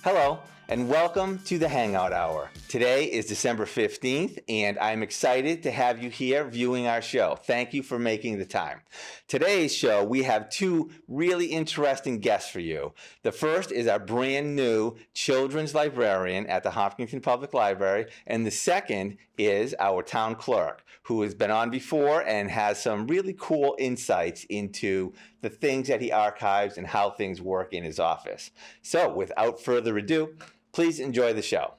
Hello, and welcome to the Hangout Hour. Today is December 15th, and I'm excited to have you here viewing our show. Thank you for making the time. Today's show, we have two really interesting guests for you. The first is our brand new children's librarian at the Hopkinton Public Library, and the second is our town clerk, who has been on before and has some really cool insights into the things that he archives and how things work in his office. So, without further ado, please enjoy the show.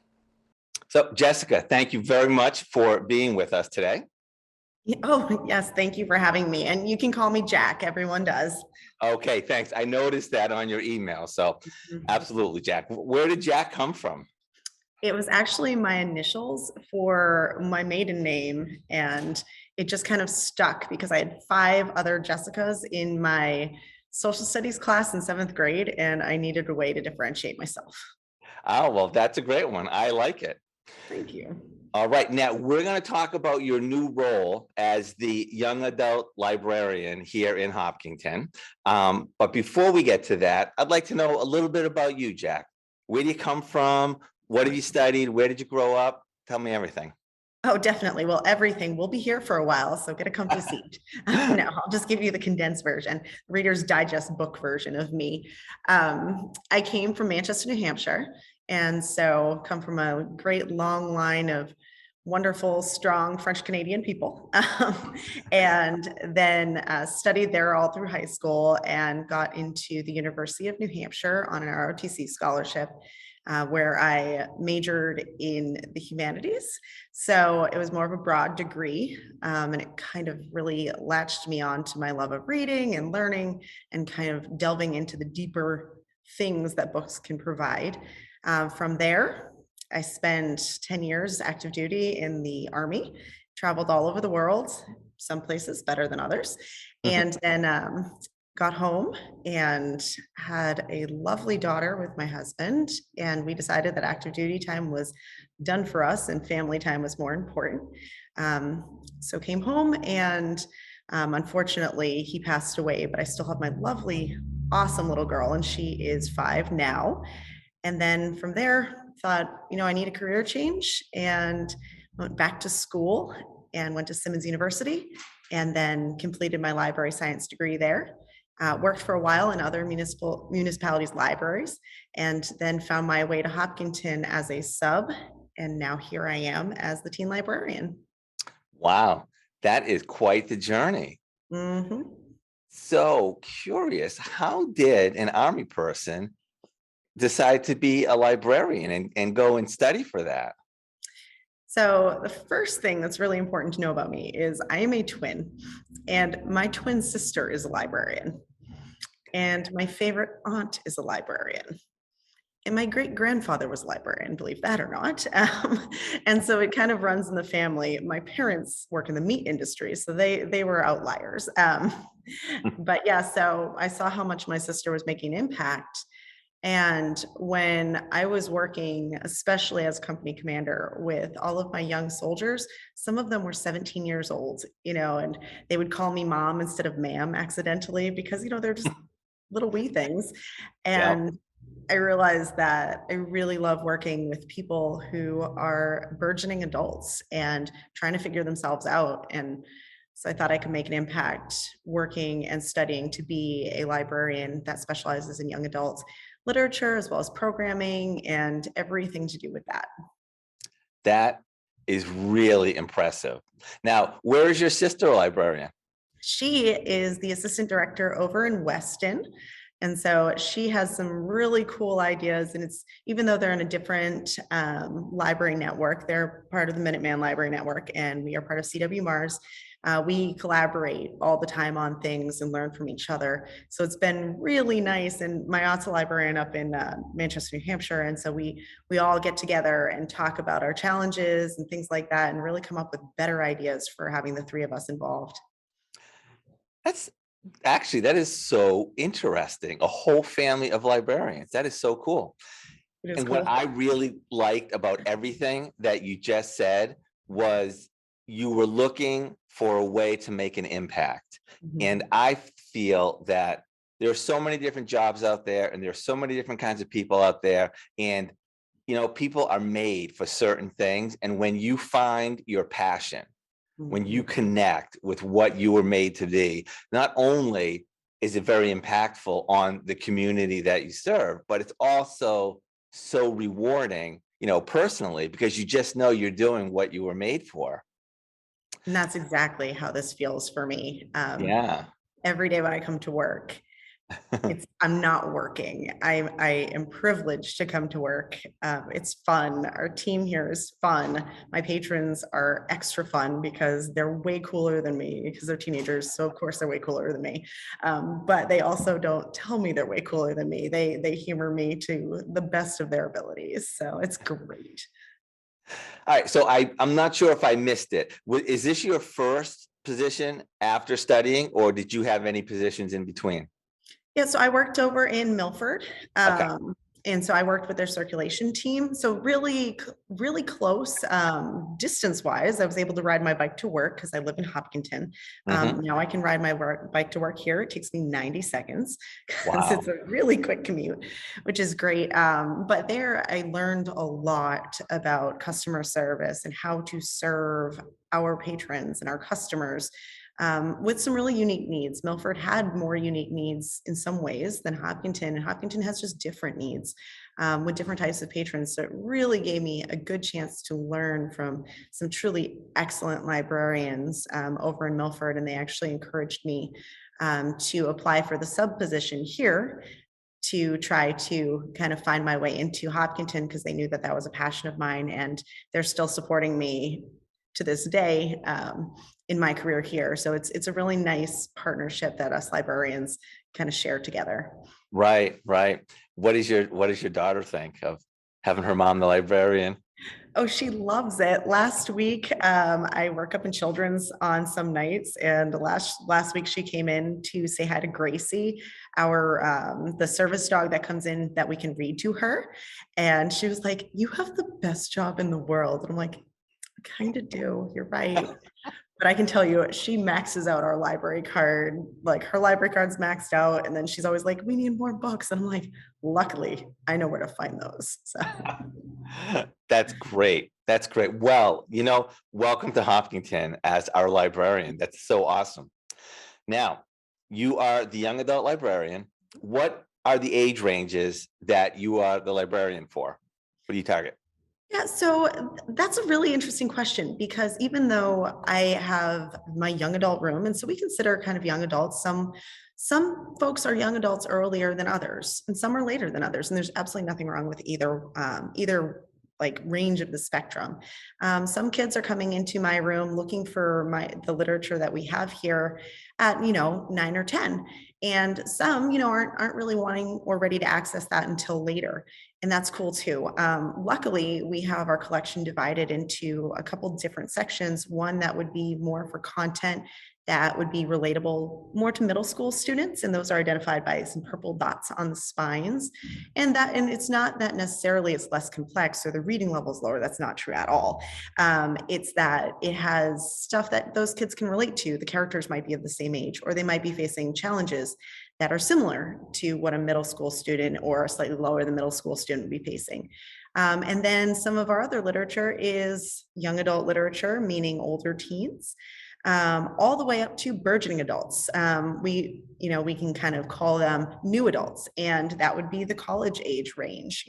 So, Jessica, thank you very much for being with us today. Oh, yes. Thank you for having me. And you can call me Jack. Everyone does. Okay, thanks. I noticed that on your email. So, Mhm. absolutely, Jack. Where did Jack come from? It was actually my initials for my maiden name, and it just kind of stuck because I had five other Jessicas in my social studies class in seventh grade, and I needed a way to differentiate myself. Oh, well, that's a great one. I like it. Thank you. All right, now we're going to talk about your new role as the young adult librarian here in Hopkinton. But before we get to that, I'd like to know a little bit about you, Jack. Where do you come from? What have you studied? Where did you grow up? Tell me everything. Oh, definitely. Well, everything. We'll be here for a while, so get a comfy seat. No, I'll just give you the condensed version, Reader's Digest book version of me. I came from Manchester, New Hampshire, and so come from a great long line of wonderful, strong French Canadian people. And then studied there all through high school and got into the University of New Hampshire on an ROTC scholarship. Where I majored in the humanities. So it was more of a broad degree, and it kind of really latched me on to my love of reading and learning and kind of delving into the deeper things that books can provide. From there, I spent 10 years active duty in the Army, traveled all over the world, some places better than others, and then got home and had a lovely daughter with my husband. And we decided that active duty time was done for us and family time was more important. So came home and unfortunately he passed away, but I still have my lovely, awesome little girl, and she is 5 now. And then from there, thought, I need a career change and went back to school and went to Simmons University and then completed my library science degree there. Worked for a while in other municipalities' libraries, and then found my way to Hopkinton as a sub. And now here I am as the teen librarian. Wow, that is quite the journey. Mhm. So curious, how did an Army person decide to be a librarian and go and study for that? So, the first thing that's really important to know about me is I am a twin, and my twin sister is a librarian, and my favorite aunt is a librarian. And my great grandfather was a librarian, believe that or not. And so it kind of runs in the family. My parents work in the meat industry, so they were outliers. But yeah, so I saw how much my sister was making impact. And when I was working, especially as company commander with all of my young soldiers, some of them were 17 years old, and they would call me mom instead of ma'am accidentally because, they're just little wee things. Yep. And I realized that I really love working with people who are burgeoning adults and trying to figure themselves out. And so I thought I could make an impact working and studying to be a librarian that specializes in young adults literature as well as programming and everything to do with that. That is really impressive. Now, where is your sister a librarian? She is the assistant director over in Weston. And so she has some really cool ideas. And it's even though they're in a different library network, they're part of the Minuteman Library Network, and we are part of CW Mars. We collaborate all the time on things and learn from each other. So it's been really nice. And my aunt's a librarian up in Manchester, New Hampshire, and so we all get together and talk about our challenges and things like that, and really come up with better ideas for having the three of us involved. That's actually that is so interesting. A whole family of librarians. That is so cool. It is And what cool. I really liked about everything that you just said was you were looking for a way to make an impact. And Mhm. I feel that there are so many different jobs out there, and there are so many different kinds of people out there. And, people are made for certain things. And when you find your passion, when you Mhm. connect with what you were made to be, not only is it very impactful on the community that you serve, but it's also so rewarding, personally, because you just know you're doing what you were made for. And that's exactly how this feels for me. Yeah. Every day when I come to work, I'm not working. I am privileged to come to work. It's fun. Our team here is fun. My patrons are extra fun because they're way cooler than me because they're teenagers. So of course they're way cooler than me. But they also don't tell me they're way cooler than me. They humor me to the best of their abilities. So it's great. All right. So I'm not sure if I missed it. Is this your first position after studying, or did you have any positions in between? Yeah, so I worked over in Milford. Okay. And so I worked with their circulation team. So really close distance wise. I was able to ride my bike to work because I live in Hopkinton. Hmm. Now I can ride my bike to work here. It takes me 90 seconds because Wow. it's a really quick commute, which is great. But there I learned a lot about customer service and how to serve our patrons and our customers with some really unique needs. Milford had more unique needs in some ways than Hopkinton, and Hopkinton has just different needs with different types of patrons. So it really gave me a good chance to learn from some truly excellent librarians over in Milford, and they actually encouraged me to apply for the sub position here to try to kind of find my way into Hopkinton because they knew that that was a passion of mine, and they're still supporting me to this day in my career here. So it's a really nice partnership that us librarians kind of share together. Right. Right. What does your daughter think of having her mom the librarian? Oh, she loves it. Last week, I work up in children's on some nights, and last week she came in to say hi to Gracie, our the service dog that comes in that we can read to her, and she was like, "You have the best job in the world." And I'm like, "I kind of do. You're right." But I can tell you, she maxes out our library card. Like her library card's maxed out, and then she's always like, "We need more books." And I'm like, "Luckily, I know where to find those." So. That's great. That's great. Well, welcome to Hopkinton as our librarian. That's so awesome. Now, you are the young adult librarian. What are the age ranges that you are the librarian for? What do you target? Yeah, so that's a really interesting question because even though I have my young adult room, and so we consider kind of young adults, some folks are young adults earlier than others, and some are later than others, and there's absolutely nothing wrong with either like range of the spectrum. Some kids are coming into my room looking for the literature that we have here at 9 or 10, and some aren't really wanting or ready to access that until later, and that's cool too. Luckily, we have our collection divided into a couple different sections. One that would be more for content that would be relatable more to middle school students, and those are identified by some purple dots on the spines. And it's not that necessarily it's less complex or the reading level is lower. That's not true at all. It's that it has stuff that those kids can relate to. The characters might be of the same age, or they might be facing challenges that are similar to what a middle school student or a slightly lower than middle school student would be facing. And then some of our other literature is young adult literature, meaning older teens, all the way up to burgeoning adults. We can kind of call them new adults, and that would be the college age range.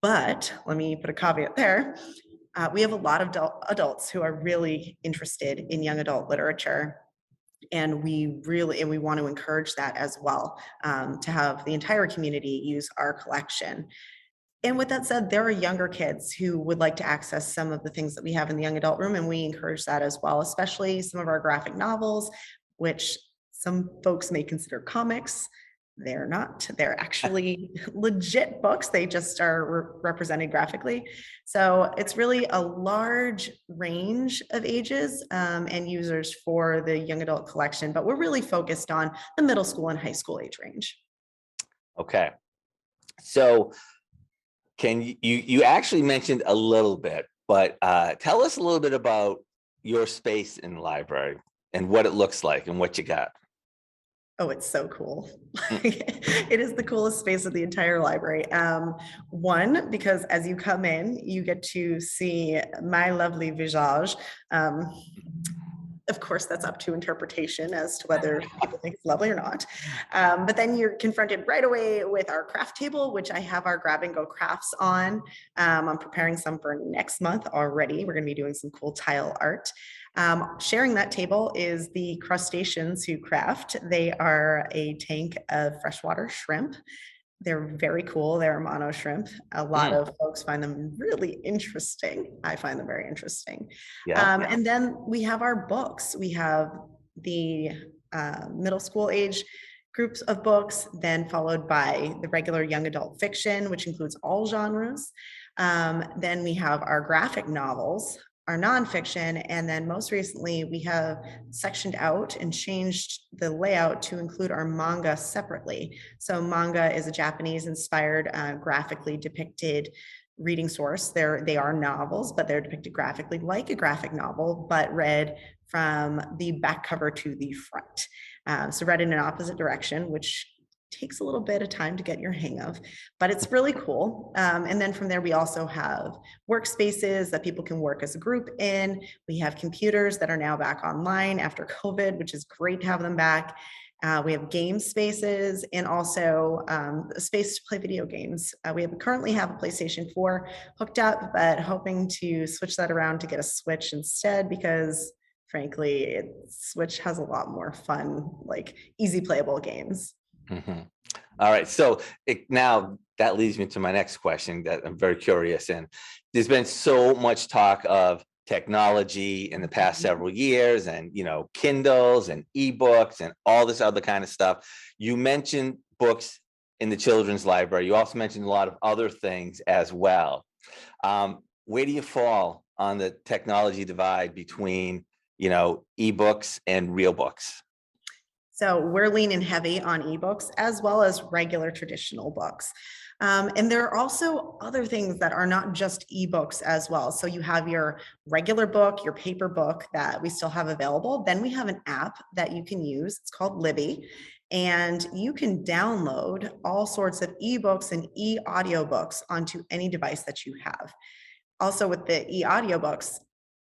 But let me put a caveat there. We have a lot of adults who are really interested in young adult literature, and we want to encourage that as well, to have the entire community use our collection. And with that said, there are younger kids who would like to access some of the things that we have in the young adult room, and we encourage that as well, especially some of our graphic novels, which some folks may consider comics. They're not. They're actually legit books. They just are represented graphically. So it's really a large range of ages and users for the young adult collection, but we're really focused on the middle school and high school age range. Okay. So can you actually mentioned a little bit, but tell us a little bit about your space in the library and what it looks like and what you got. Oh, it's so cool. Mm. It is the coolest space of the entire library. One, because as you come in, you get to see my lovely visage. Um, of course, that's up to interpretation as to whether people think it's lovely or not. But then you're confronted right away with our craft table, which I have our grab and go crafts on. I'm preparing some for next month already. We're going to be doing some cool tile art. Sharing that table is the crustaceans who craft. They are a tank of freshwater shrimp. They're very cool. They're mono shrimp. A lot Mm. of folks find them really interesting. I find them very interesting. Yeah. And then we have our books. We have the middle school age groups of books, then followed by the regular young adult fiction, which includes all genres. Then we have our graphic novels, our nonfiction, and then most recently we have sectioned out and changed the layout to include our manga separately. So manga is a Japanese inspired, graphically depicted reading source. They are novels, but they're depicted graphically like a graphic novel, but read from the back cover to the front. So read in an opposite direction, which takes a little bit of time to get your hang of, but it's really cool. And then from there, we also have workspaces that people can work as a group in. We have computers that are now back online after COVID, which is great to have them back. We have game spaces and also a space to play video games. We currently have a PlayStation 4 hooked up, but hoping to switch that around to get a Switch instead because frankly, Switch has a lot more fun, like easy playable games. Mhm. All right. So now that leads me to my next question that I'm very curious in. There's been so much talk of technology in the past several years and, Kindles and ebooks and all this other kind of stuff. You mentioned books in the children's library. You also mentioned a lot of other things as well. Where do you fall on the technology divide between, ebooks and real books? So we're leaning heavy on ebooks as well as regular traditional books. And there are also other things that are not just ebooks as well. So you have your regular book, your paper book that we still have available. Then we have an app that you can use. It's called Libby. And you can download all sorts of ebooks and e-audiobooks onto any device that you have. Also with the e-audiobooks,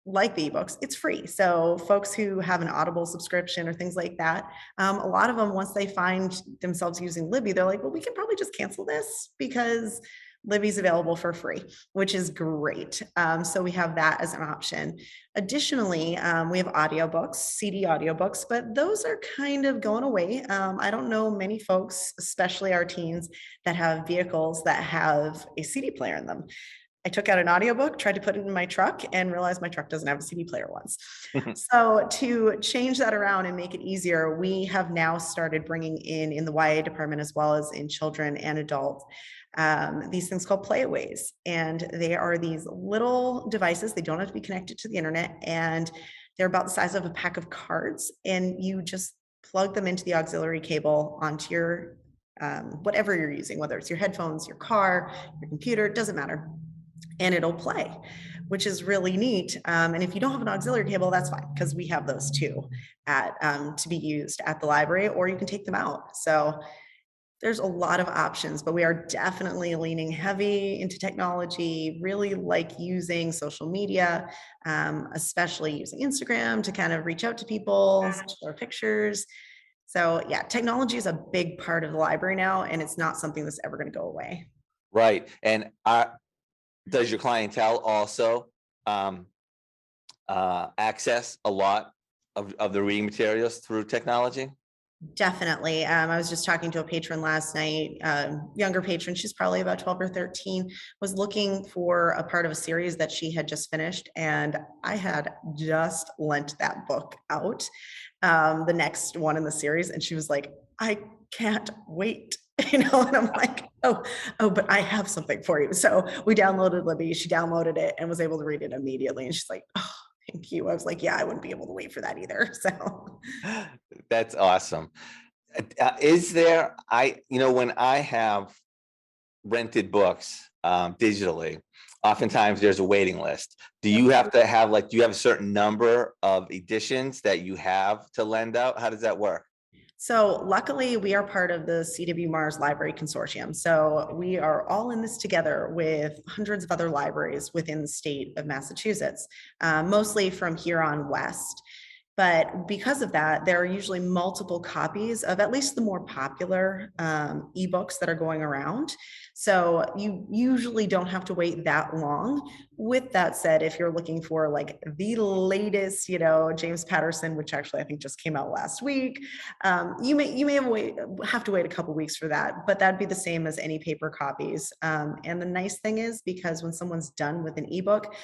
like the ebooks, it's free. So folks who have an Audible subscription or things like that, a lot of them, once they find themselves using Libby, they're like, well, we can probably just cancel this because Libby's available for free, which is great. So we have that as an option. Additionally, we have audiobooks, CD audiobooks, but those are kind of going away. I don't know many folks, especially our teens, that have vehicles that have a CD player in them. I took out an audiobook, tried to put it in my truck, and realized my truck doesn't have a CD player once. So to change that around and make it easier, we have now started bringing in the YA department as well as in children and adults, these things called playaways. And they are these little devices. They don't have to be connected to the internet, and they're about the size of a pack of cards. And you just plug them into the auxiliary cable onto your whatever you're using, whether it's your headphones, your car, your computer, it doesn't matter, and it'll play, which is really neat. And if you don't have an auxiliary cable, that's fine because we have those too at to be used at the library, or you can take them out. So there's a lot of options, but we are definitely leaning heavy into technology, really like using social media, especially using Instagram to kind of reach out to people, share pictures. So yeah, technology is a big part of the library now, and it's not something that's ever going to go away. Right. And does your clientele also um, access a lot of the reading materials through technology? Definitely. I was just talking to a patron last night, younger patron, she's probably about 12 or 13, was looking for a part of a series that she had just finished. And I had just lent that book out, the next one in the series. And she was like, I can't wait. And I'm like, oh, but I have something for you. So we downloaded Libby. She downloaded it and was able to read it immediately. And she's like, oh, thank you. I was like, yeah, I wouldn't be able to wait for that either. So That's awesome. Is there, when I have rented books digitally, oftentimes there's a waiting list. Do you have to have do you have a certain number of editions that you have to lend out? How does that work? So luckily, we are part of the CW Mars Library Consortium. So we are all in this together with hundreds of other libraries within the state of Massachusetts, mostly from here on west. But because of that, there are usually multiple copies of at least the more popular ebooks that are going around. So you usually don't have to wait that long. With that said, if you're looking for like the latest, James Patterson, which actually I think just came out last week, you may have to wait a couple weeks for that, but that'd be the same as any paper copies. And the nice thing is because when someone's done with an ebook,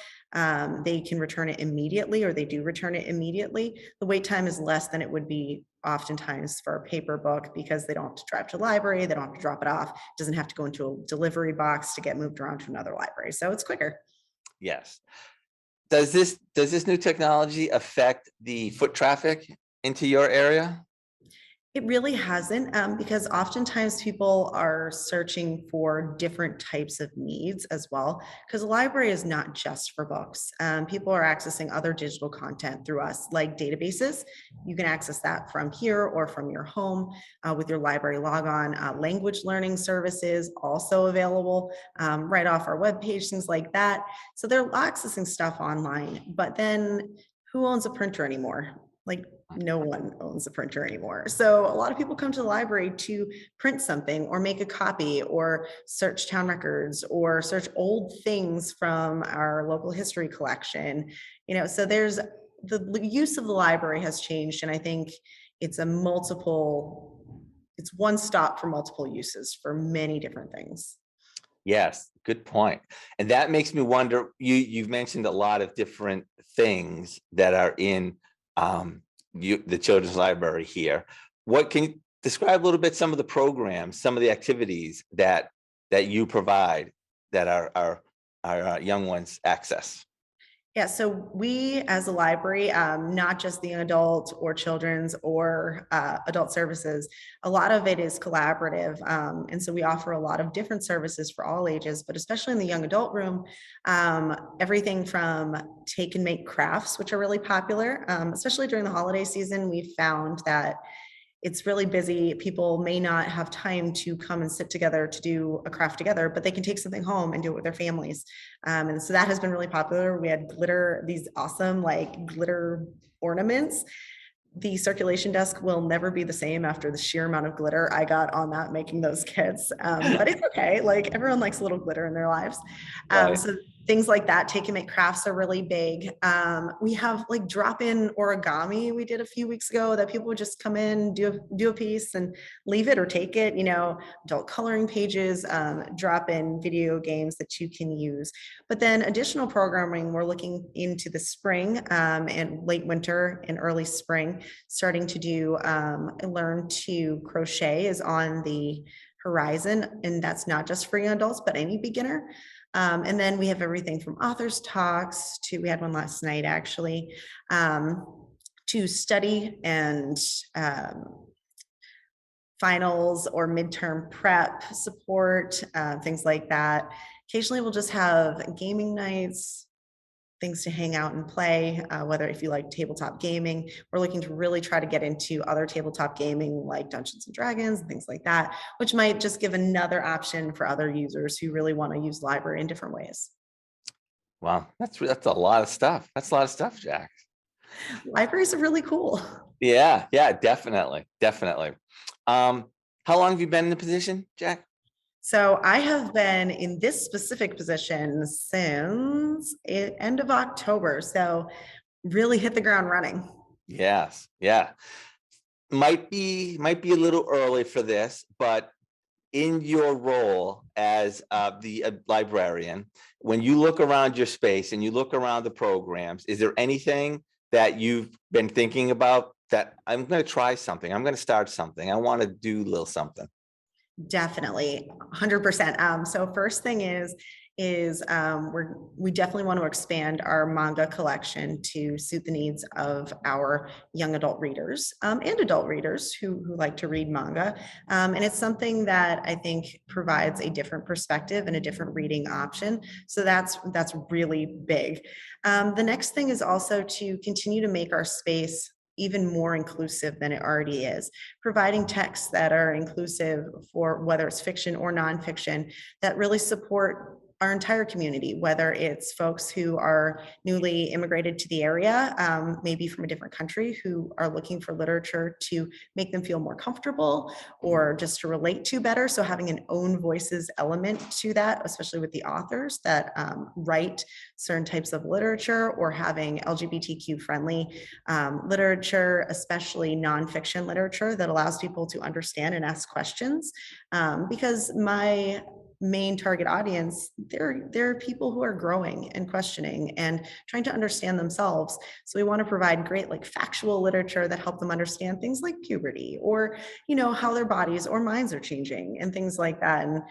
they can return it immediately, or they do return it immediately. The wait time is less than it would be oftentimes for a paper book because they don't have to drive to the library, they don't have to drop it off, it doesn't have to go into a delivery box to get moved around to another library. So it's quicker. Yes. Does this new technology affect the foot traffic into your area? It really hasn't, because oftentimes people are searching for different types of needs as well, because the library is not just for books. People are accessing other digital content through us, like databases. You can access that from here or from your home with your library logon. Language learning services also available right off our webpage, things like that. So they're accessing stuff online, but then who owns a printer anymore? Like no one owns a printer anymore. So a lot of people come to the library to print something or make a copy or search town records or search old things from our local history collection. So there's the use of the library has changed. And I think it's it's one stop for multiple uses for many different things. Yes, good point. And that makes me wonder, you've mentioned a lot of different things that are in the children's library here. What can you describe a little bit some of the programs, some of the activities that you provide that our young ones access? Yeah, so we as a library, not just the adult or children's or adult services, a lot of it is collaborative. And so we offer a lot of different services for all ages, but especially in the young adult room, everything from take and make crafts, which are really popular, especially during the holiday season. We found that it's really busy. People may not have time to come and sit together to do a craft together, but they can take something home and do it with their families. And so that has been really popular. We had glitter, these awesome like glitter ornaments. The circulation desk will never be the same after the sheer amount of glitter I got on that making those kits. But it's okay. Like everyone likes a little glitter in their lives. Right. So things like that, take and make crafts are really big. We have like drop-in origami we did a few weeks ago that people would just come in, do a piece and leave it or take it, adult coloring pages, drop-in video games that you can use. But then additional programming, we're looking into the spring and late winter and early spring, starting to do learn to crochet is on the horizon. And that's not just for young adults, but any beginner. And then we have everything from authors talks to, we had one last night actually, to study and finals or midterm prep support, things like that. Occasionally we'll just have gaming nights, things to hang out and play, whether if you like tabletop gaming. We're looking to really try to get into other tabletop gaming like Dungeons and Dragons and things like that, which might just give another option for other users who really want to use library in different ways. Wow, that's a lot of stuff. That's a lot of stuff, Jack. Libraries are really cool. Yeah, definitely, definitely. How long have you been in the position, Jack? So I have been in this specific position since end of October. So really hit the ground running. Yes, yeah. Might be a little early for this, but in your role as the librarian, when you look around your space and you look around the programs, is there anything that you've been thinking about that I'm going to try something, I'm going to start something, I want to do a little something? Definitely, 100%. So first thing is we definitely want to expand our manga collection to suit the needs of our young adult readers and adult readers who like to read manga. And it's something that I think provides a different perspective and a different reading option. So that's really big. The next thing is also to continue to make our space even more inclusive than it already is, providing texts that are inclusive for whether it's fiction or nonfiction that really support our entire community, whether it's folks who are newly immigrated to the area, maybe from a different country, who are looking for literature to make them feel more comfortable or just to relate to better. So having an own voices element to that, especially with the authors that write certain types of literature, or having LGBTQ friendly literature, especially nonfiction literature that allows people to understand and ask questions. Because my main target audience, they're people who are growing and questioning and trying to understand themselves. So we want to provide great like factual literature that help them understand things like puberty, or how their bodies or minds are changing and things like that, and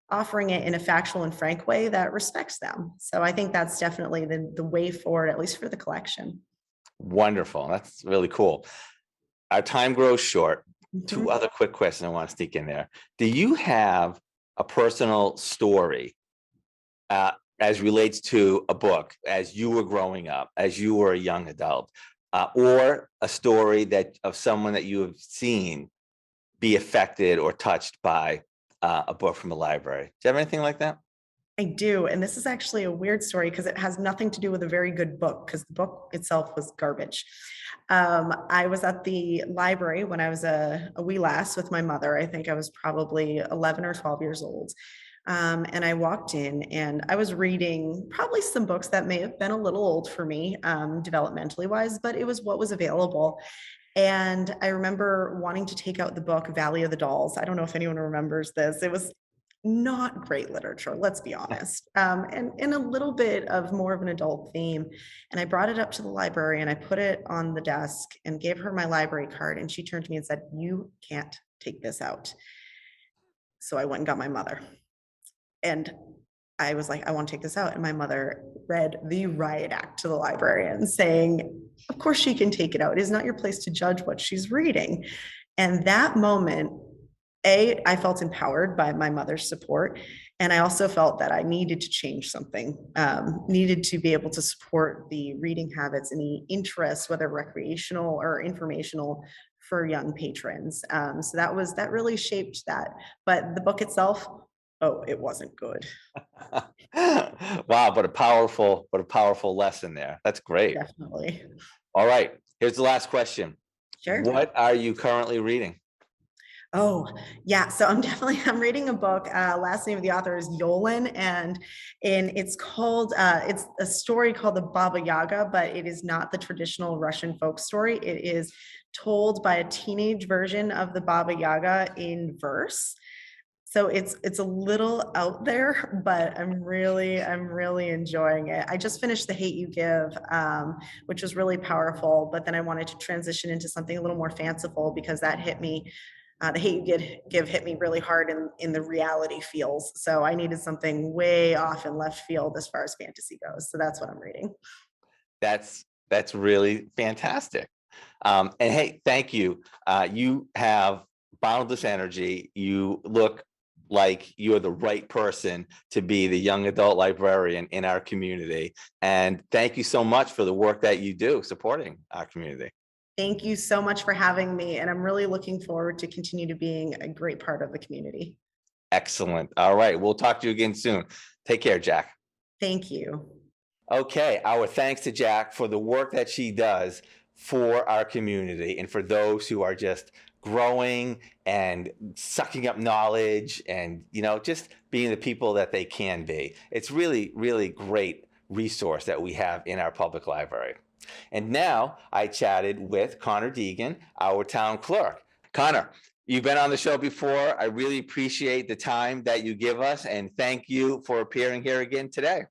offering it in a factual and frank way that respects them. So I think that's definitely the way forward, at least for the collection. Wonderful. That's really cool. Our time grows short. Two Mhm. other quick questions I want to sneak in there. Do you have a personal story as relates to a book as you were growing up, as you were a young adult, or a story that of someone that you have seen be affected or touched by a book from the library? Do you have anything like that? I do. And this is actually a weird story because it has nothing to do with a very good book, because the book itself was garbage. I was at the library when I was a wee lass with my mother. I think I was probably 11 or 12 years old. And I walked in and I was reading probably some books that may have been a little old for me, developmentally wise, but it was what was available. And I remember wanting to take out the book Valley of the Dolls. I don't know if anyone remembers this. It was not great literature, let's be honest, and a little bit of more of an adult theme. And I brought it up to the library and I put it on the desk and gave her my library card. And she turned to me and said, "You can't take this out." So I went and got my mother. And I was like, "I want to take this out." And my mother read the riot act to the librarian saying, "Of course she can take it out. It is not your place to judge what she's reading." And that moment, I felt empowered by my mother's support. And I also felt that I needed to change something, needed to be able to support the reading habits and the interests, whether recreational or informational, for young patrons. So that really shaped that. But the book itself, oh, it wasn't good. Wow, but a powerful lesson there. That's great. Definitely. All right, here's the last question. Sure. What are you currently reading? Oh, yeah. So I'm reading a book. Last name of the author is Yolen, and it's a story called the Baba Yaga, but it is not the traditional Russian folk story. It is told by a teenage version of the Baba Yaga in verse. So it's a little out there, but I'm really enjoying it. I just finished The Hate You Give, which was really powerful, but then I wanted to transition into something a little more fanciful because that hit me. The Hate You Give hit me really hard in the reality feels. So I needed something way off in left field as far as fantasy goes. So that's what I'm reading. That's really fantastic. And hey, thank you. You have boundless energy. You look like you're the right person to be the young adult librarian in our community. And thank you so much for the work that you do supporting our community. Thank you so much for having me. And I'm really looking forward to continue to being a great part of the community. Excellent. All right. We'll talk to you again soon. Take care, Jack. Thank you. Okay, our thanks to Jack for the work that she does for our community and for those who are just growing and sucking up knowledge and just being the people that they can be. It's really great resource that we have in our public library. And now I chatted with Connor Deegan, our town clerk. Connor, you've been on the show before. I really appreciate the time that you give us, and thank you for appearing here again today.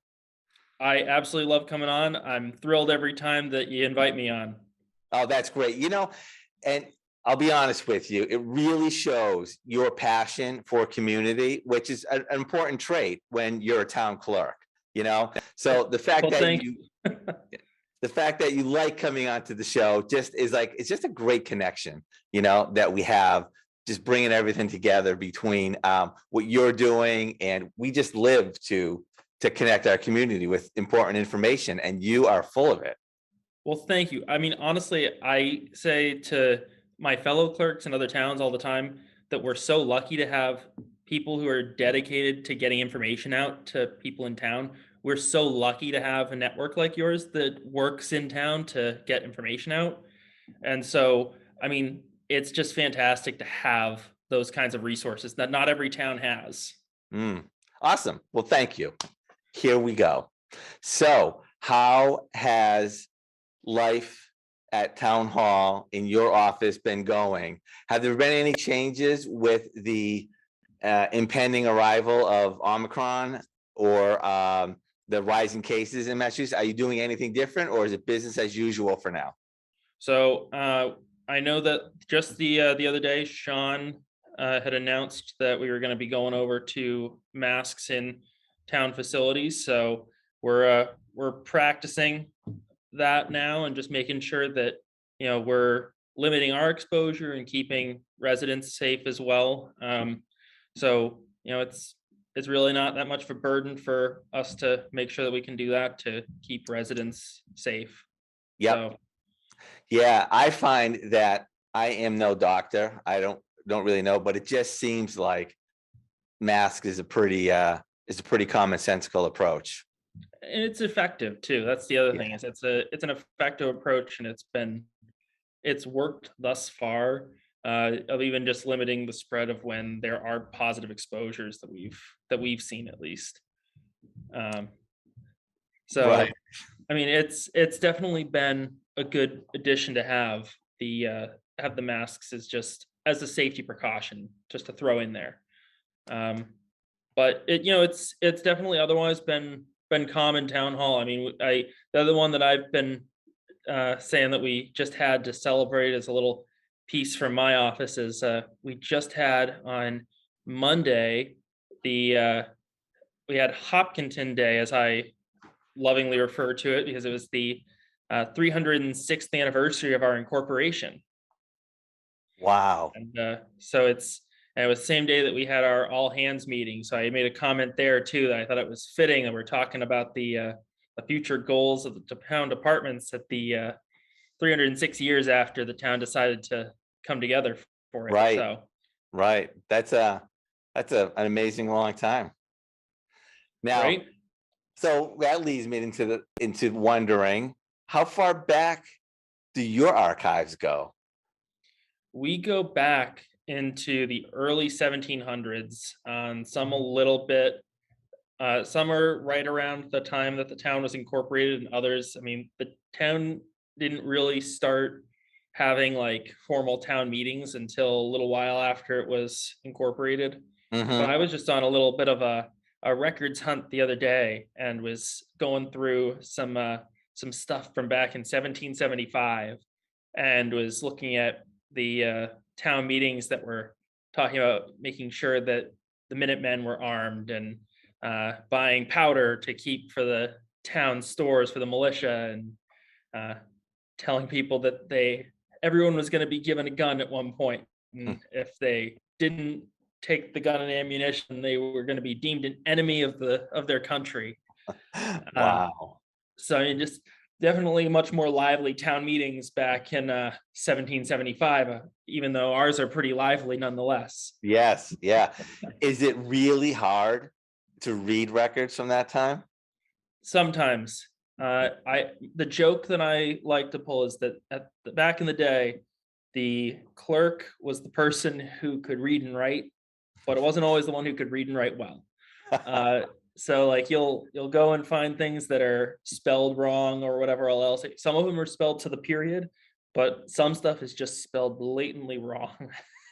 I absolutely love coming on. I'm thrilled every time that you invite me on. Oh, that's great. And I'll be honest with you, it really shows your passion for community, which is an important trait when you're a town clerk, So the fact Well, that thank you the fact that you like coming onto the show just is like, it's just a great connection, that we have, just bringing everything together between what you're doing, and we just live to connect our community with important information, and you are full of it. Well, thank you. I mean, honestly, I say to my fellow clerks in other towns all the time that we're so lucky to have people who are dedicated to getting information out to people in town. We're so lucky to have a network like yours that works in town to get information out. And so, I mean, it's just fantastic to have those kinds of resources that not every town has. Mm, awesome. Well, thank you. Here we go. So, how has life at town hall in your office been going? Have there been any changes with the impending arrival of Omicron or the rising cases in Massachusetts? Are you doing anything different, or is it business as usual for now? So I know that just the other day, Sean had announced that we were going to be going over to masks in town facilities. So we're practicing that now and just making sure that we're limiting our exposure and keeping residents safe as well. So it's really not that much of a burden for us to make sure that we can do that to keep residents safe. Yep. So Yeah, I find that I am no doctor. I don't really know, but it just seems like mask is a pretty commonsensical approach. and it's effective too. That's the other thing Yeah. is it's an effective approach and it's worked thus far of even just limiting the spread of when there are positive exposures that we've seen at least. Um, Right. so I mean it's definitely been a good addition to have the masks as just as a safety precaution just to throw in there. Um, but it's definitely otherwise been calm in town hall. I mean, the other one that I've been saying that we just had to celebrate as a little piece from my office is we just had on Monday the we had Hopkinton Day, as I lovingly refer to it, because it was the 306th anniversary of our incorporation. Wow. And and it was the same day that we had our all hands meeting. So I made a comment there too that I thought it was fitting that we're talking about the future goals of the town departments at the 306 years after the town decided to come together for it. Right. So Right. An amazing long time. Now, right, so that leads me into wondering, how far back do your archives go? we go back into the early 1700s, some a little bit. Some are right around the time that the town was incorporated, and others, I mean, the town didn't really start having like formal town meetings until a little while after it was incorporated. But Hmm. I was just on a little bit of a records hunt the other day and was going through some stuff from back in 1775 and was looking at the town meetings that were talking about making sure that the Minutemen were armed and buying powder to keep for the town stores for the militia and uh, telling people that everyone was going to be given a gun at one point, and if they didn't take the gun and ammunition, they were going to be deemed an enemy of their country. Uh, Wow. so I mean, just definitely much more lively town meetings back in 1775, even though ours are pretty lively nonetheless. Yes. Yeah. Is it really hard to read records from that time? Sometimes, I the joke that I like to pull is that back in the day, the clerk was the person who could read and write, but it wasn't always the one who could read and write well. Uh, so like you'll go and find things that are spelled wrong or whatever else. Some of them are spelled to the period, but some stuff is just spelled blatantly wrong,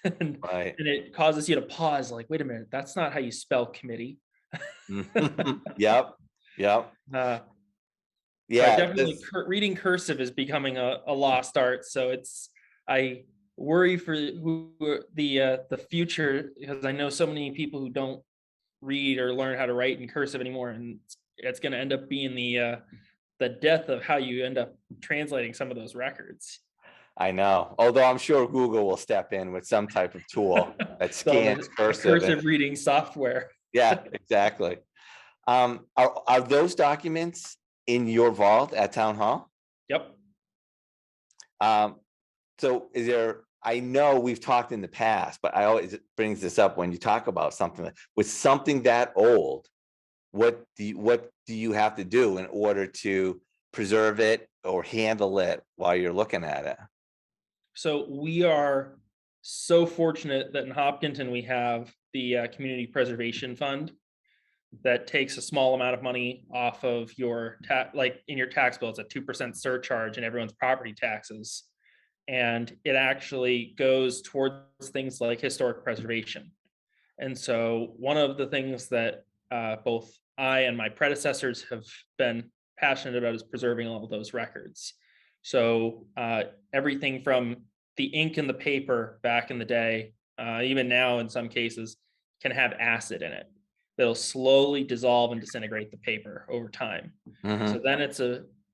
and, Right. and it causes you to pause. Like, wait a minute, that's not how you spell committee. Yep. Yep. uh, So I Yeah. definitely reading cursive is becoming a lost art. So I worry for the future because I know so many people who don't read or learn how to write in cursive anymore, and it's going to end up being the death of how you end up translating some of those records. I know. Although I'm sure Google will step in with some type of tool that scans The cursive and cursive reading software. yeah, exactly. Are those documents in your vault at town hall? Yep. Um, so is there, I know we've talked in the past, but I always, it brings this up when you talk about something with something that old, what do you have to do in order to preserve it or handle it while you're looking at it? So we are so fortunate that in Hopkinton we have the Community Preservation Fund that takes a small amount of money off of your like in your tax bill. It's a 2% surcharge in everyone's property taxes, and it actually goes towards things like historic preservation. And so one of the things that both I and my predecessors have been passionate about is preserving all of those records. So everything from the ink in the paper back in the day, even now in some cases, can have acid in it that'll slowly dissolve and disintegrate the paper over time. Mhm. So then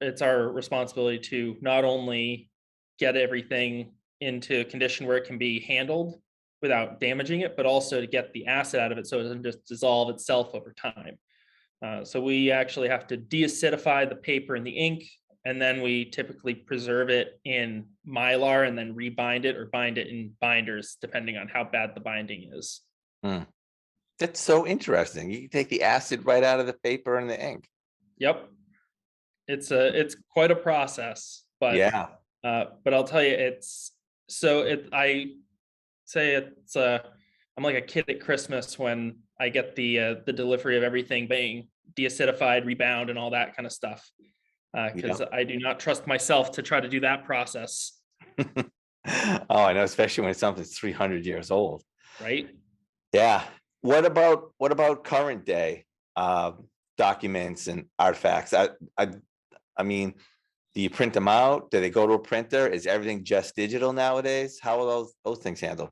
it's our responsibility to not only get everything into a condition where it can be handled without damaging it, but also to get the acid out of it so it doesn't just dissolve itself over time. So we actually have to deacidify the paper and the ink, and then we typically preserve it in mylar and then rebind it or bind it in binders, depending on how bad the binding is. Mm. That's so interesting. You can take the acid right out of the paper and the ink. Yep, it's quite a process, Yeah. but I'll tell you, it's so it I say it's I'm like a kid at Christmas when I get the delivery of everything being deacidified, rebound, and all that kind of stuff. Yeah. Because I do not trust myself to try to do that process, Oh, I know, especially when something's 300 years old. right? Yeah. What about current day documents and artifacts? I I mean, do you print them out? Do they go to a printer? Is everything just digital nowadays? How are those things handled?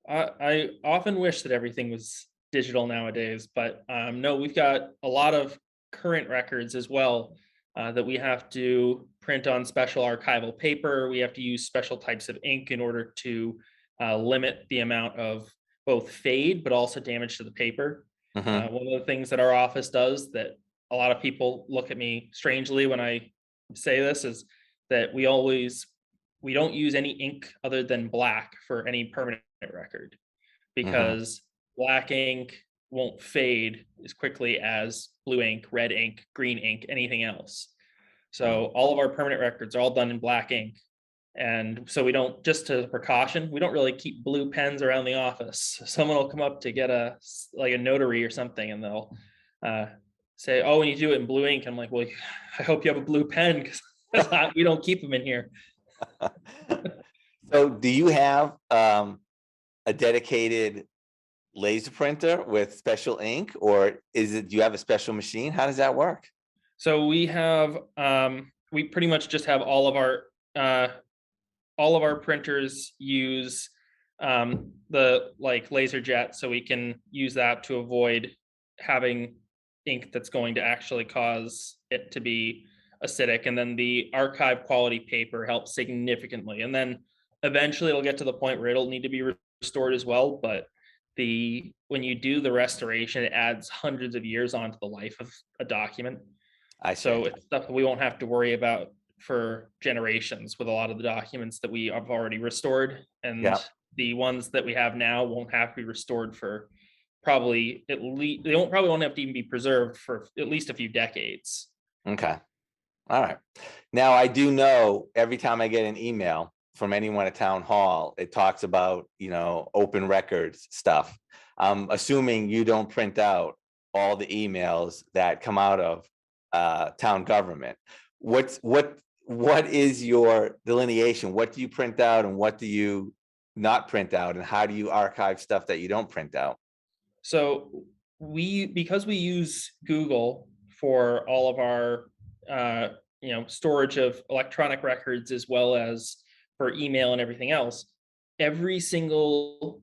I often wish that everything was digital nowadays, but no, we've got a lot of current records as well that we have to print on special archival paper. We have to use special types of ink in order to limit the amount of both fade but also damage to the paper. Hmm. One of the things that our office does that a lot of people look at me strangely when I say this is that we don't use any ink other than black for any permanent record Hmm. because black ink won't fade as quickly as blue ink, red ink, green ink, anything else. So all of our permanent records are all done in black ink. And so we don't, just as a precaution, we don't really keep blue pens around the office. Someone will come up to get like a notary or something, and they'll uh, say, "Oh, when you do it in blue ink," I'm like, "Well, I hope you have a blue pen because we don't keep them in here." So do you have a dedicated laser printer with special ink, or do you have a special machine? How does that work? So we pretty much just have uh, all of our printers use the like laser jet, so we can use that to avoid having ink that's going to actually cause it to be acidic. And then the archive quality paper helps significantly. And then eventually it'll get to the point where it'll need to be restored as well. But the when you do the restoration, it adds hundreds of years onto the life of a document. I see. So it's stuff that we won't have to worry about for generations with a lot of the documents that we have already restored. And Yeah. the ones that we have now won't have to be restored for probably at least, won't have to even be preserved for at least a few decades. Okay. All right. Now I do know every time I get an email from anyone at town hall, it talks about, open records stuff. I'm assuming you don't print out all the emails that come out of town government. What is your delineation? What do you print out and what do you not print out? And how do you archive stuff that you don't print out? So because we use Google for all of our storage of electronic records as well as for email and everything else, every single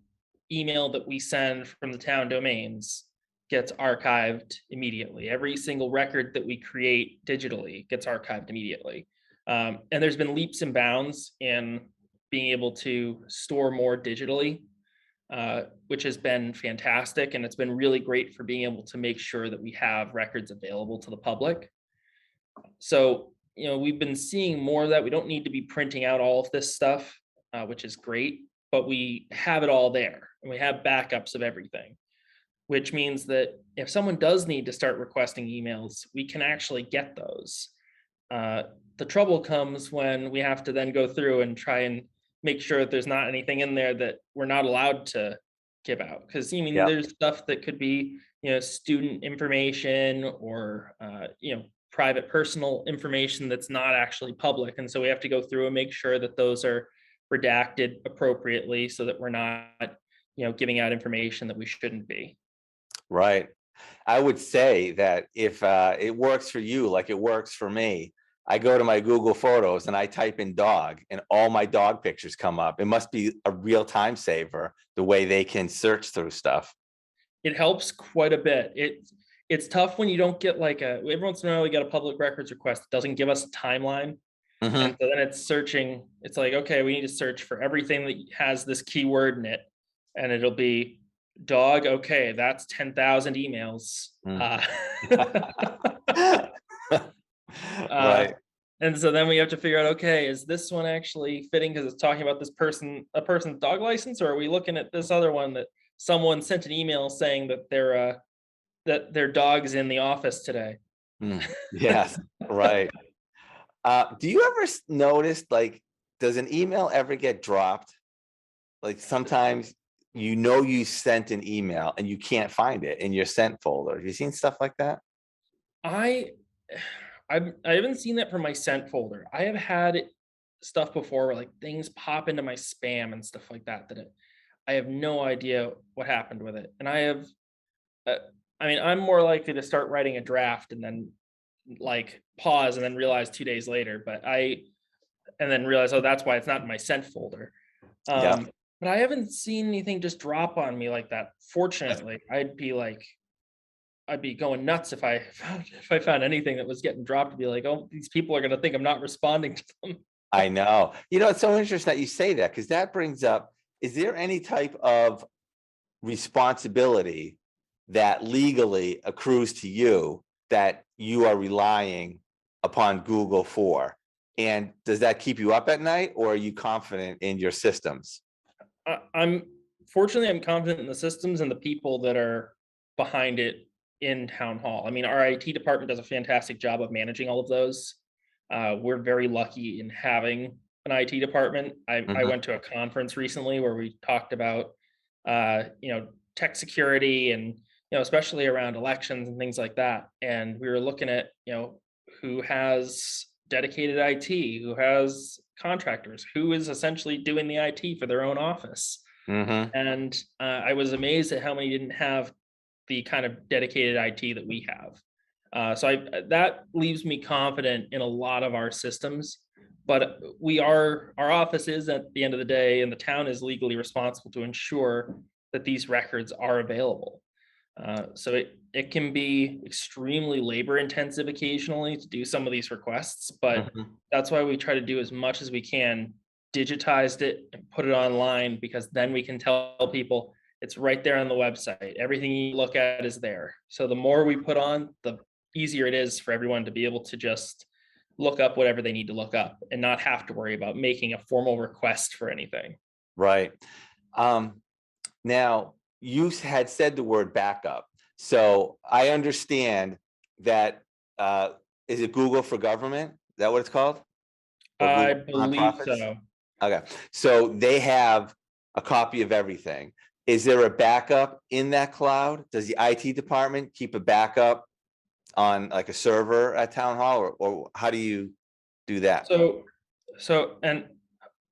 email that we send from the town domains gets archived immediately. Every single record that we create digitally gets archived immediately. And there's been leaps and bounds in being able to store more digitally, which has been fantastic. And it's been really great for being able to make sure that we have records available to the public. So we've been seeing more of that. We don't need to be printing out all of this stuff, which is great, but we have it all there and we have backups of everything, which means that if someone does need to start requesting emails, we can actually get those. The trouble comes when we have to then go through and try and make sure that there's not anything in there that we're not allowed to give out. Because I mean, Yeah. there's stuff that could be, student information or, private personal information that's not actually public. And so we have to go through and make sure that those are redacted appropriately so that we're not, giving out information that we shouldn't be. Right. I would say that if it works for you like it works for me, I go to my Google Photos and I type in dog and all my dog pictures come up. It must be a real time saver the way they can search through stuff. It helps quite a bit. It's tough when you don't get like every once in a while we get a public records request. It doesn't give us a timeline. And Hmm. so then it's searching. It's like, okay, we need to search for everything that has this keyword in it. And it'll be dog. Okay, that's 10,000 emails. Uh, Right. and so then we have to figure out, okay, is this one actually fitting because it's talking about a person's dog license, or are we looking at this other one that someone sent an email saying that their dog's in the office today? Mm. Yes. Right. Do you ever notice, like, does an email ever get dropped? Like sometimes you sent an email and you can't find it in your sent folder. Have you seen stuff like that? I I haven't seen that from my sent folder. I have had stuff before where like things pop into my spam and stuff like that I have no idea what happened with it. And uh, I mean, I'm more likely to start writing a draft and then like pause and then realize 2 days later, and then realize, oh, that's why it's not in my sent folder. Yeah. But I haven't seen anything just drop on me like that. Fortunately, I'd be going nuts if I found anything that was getting dropped to be like, oh, these people are gonna think I'm not responding to them. I know. It's so interesting that you say that because that brings up, is there any type of responsibility that legally accrues to you that you are relying upon Google for? And does that keep you up at night or are you confident in your systems? I'm fortunately I'm confident in the systems and the people that are behind it in town hall. I mean, our IT department does a fantastic job of managing all of those. We're very lucky in having an IT department. I Mhm. went to a conference recently where we talked about tech security and especially around elections and things like that. And we were looking at who has dedicated IT, who has contractors, who is essentially doing the IT for their own office. Mhm. And I was amazed at how many didn't have the kind of dedicated IT that we have. That leaves me confident in a lot of our systems. But our office is at the end of the day, and the town is legally responsible to ensure that these records are available. So it can be extremely labor intensive occasionally to do some of these requests, but Mhm. that's why we try to do as much as we can, digitized it and put it online, because then we can tell people it's right there on the website. Everything you look at is there. So the more we put on, the easier it is for everyone to be able to just look up whatever they need to look up and not have to worry about making a formal request for anything. Right. Um, Now, you had said the word backup. So I understand that, uh, is it Google for Government? Is that what it's called? Or I Google for believe Nonprofits? so. Okay. So they have a copy of everything. Is there a backup in that cloud? Does the IT department keep a backup on like a server at town hall or how do you do that? So, and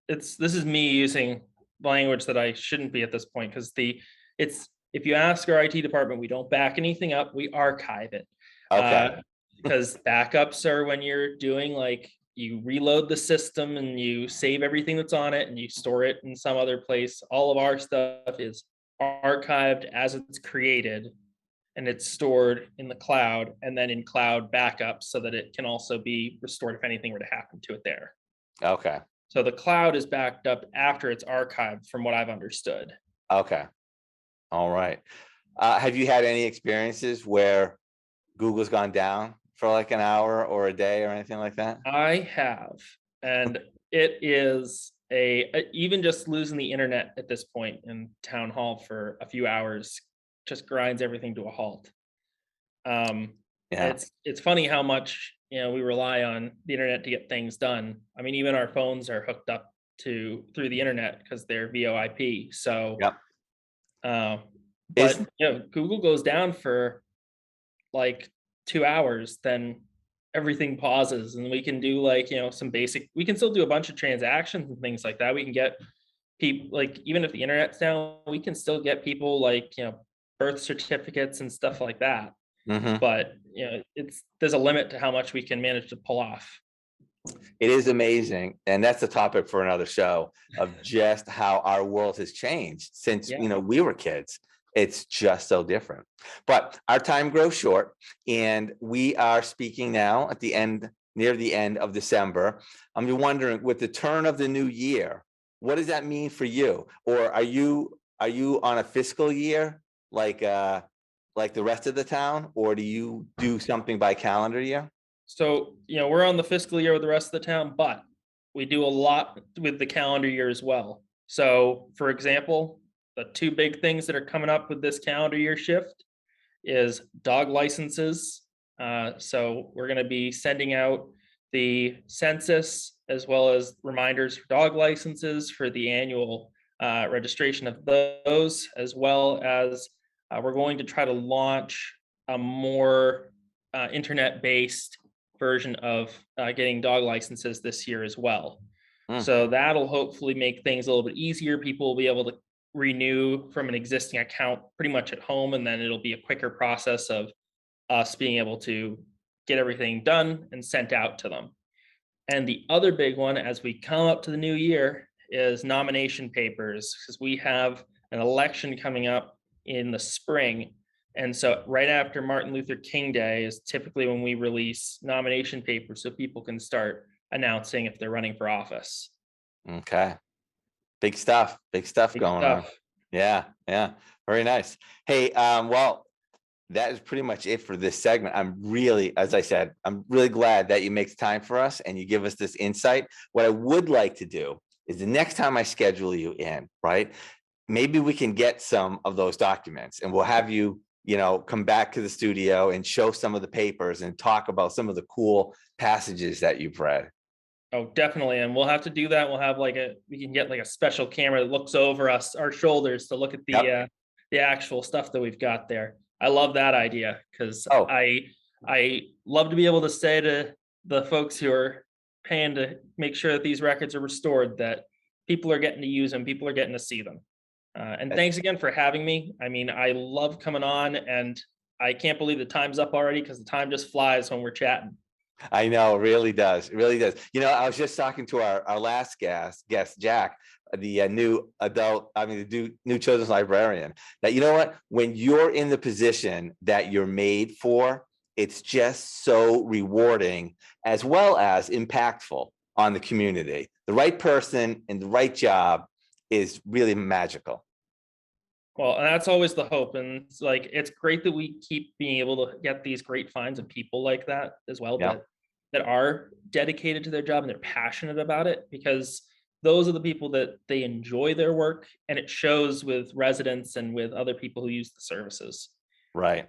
this is me using language that I shouldn't be at this point because it's if you ask our IT department, we don't back anything up, we archive it. Okay. Uh, because backups are when you're doing like you reload the system and you save everything that's on it and you store it in some other place. All of our stuff is archived as it's created and it's stored in the cloud and then in cloud backups so that it can also be restored if anything were to happen to it there. Okay. So the cloud is backed up after it's archived, from what I've understood. Okay. All right. Have you had any experiences where Google's gone down for like an hour or a day or anything like that? I have, and it is even just losing the internet at this point in town hall for a few hours just grinds everything to a halt. Um, Yeah. it's funny how much we rely on the internet to get things done. I mean, even our phones are hooked up to through the internet because they're VoIP. So, Yep. uh, Is but Google goes down for like 2 hours, then everything pauses, and we can do like some basic. We can still do a bunch of transactions and things like that. We can get people like even if the internet's down, we can still get people like birth certificates and stuff like that. mhm. But there's a limit to how much we can manage to pull off. It is amazing, and that's a topic for another show of just how our world has changed since Yeah. we were kids. It's just so different. But our time grows short, and we are speaking now at the end, near the end of December. I'm wondering, with the turn of the new year, what does that mean for you? Or are you on a fiscal year like the rest of the town, or do you do something by calendar year? So, we're on the fiscal year with the rest of the town, but we do a lot with the calendar year as well. So, for example, the two big things that are coming up with this calendar year shift is dog licenses. So, we're going to be sending out the census as well as reminders for dog licenses for the annual registration of those, as well as we're going to try to launch a more internet based version of getting dog licenses this year as well. Mm, So that'll hopefully make things a little bit easier. People will be able to renew from an existing account pretty much at home, and then it'll be a quicker process of us being able to get everything done and sent out to them. And the other big one as we come up to the new year is nomination papers, because we have an election coming up in the spring. And so, right after Martin Luther King Day is typically when we release nomination papers so people can start announcing if they're running for office. okay. Big stuff Big going on. stuff. Yeah, yeah. Very nice. Hey, well, that is pretty much it for this segment. I'm really, as I said, I'm really glad that you make time for us and you give us this insight. What I would like to do is the next time I schedule you in, right? Maybe we can get some of those documents and we'll have you, come back to the studio and show some of the papers and talk about some of the cool passages that you've read. Oh, definitely. And we'll have to do that. We'll have we can get like a special camera that looks over our shoulders to look at Yep. the actual stuff that we've got there. I love that idea because Oh, I love to be able to say to the folks who are paying to make sure that these records are restored that people are getting to use them, people are getting to see them. And thanks again for having me. I mean, I love coming on, and I can't believe the time's up already because the time just flies when we're chatting. I know, it really does. It really does. I was just talking to our last guest, Jack, the new children's librarian, that you know what, when you're in the position that you're made for, it's just so rewarding as well as impactful on the community. The right person in the right job is really magical. Well, and that's always the hope. And it's great that we keep being able to get these great finds of people like that as well, Yeah. that are dedicated to their job and they're passionate about it, because those are the people that they enjoy their work, and it shows with residents and with other people who use the services. Right.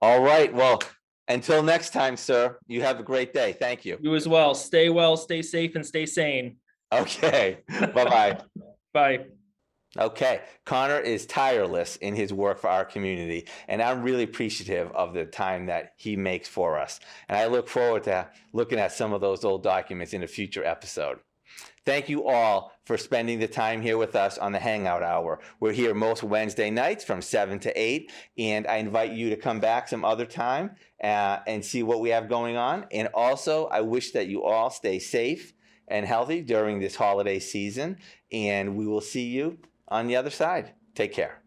All right. Until next time, sir, you have a great day. Thank you. You as well, stay safe, and stay sane. Okay. Bye-bye. Bye. Okay, Connor is tireless in his work for our community, and I'm really appreciative of the time that he makes for us. And I look forward to looking at some of those old documents in a future episode. Thank you all for spending the time here with us on the Hangout Hour. We're here most Wednesday nights from 7 to 8, and I invite you to come back some other time and see what we have going on. And also, I wish that you all stay safe and healthy during this holiday season, and we will see you on the other side. Take care.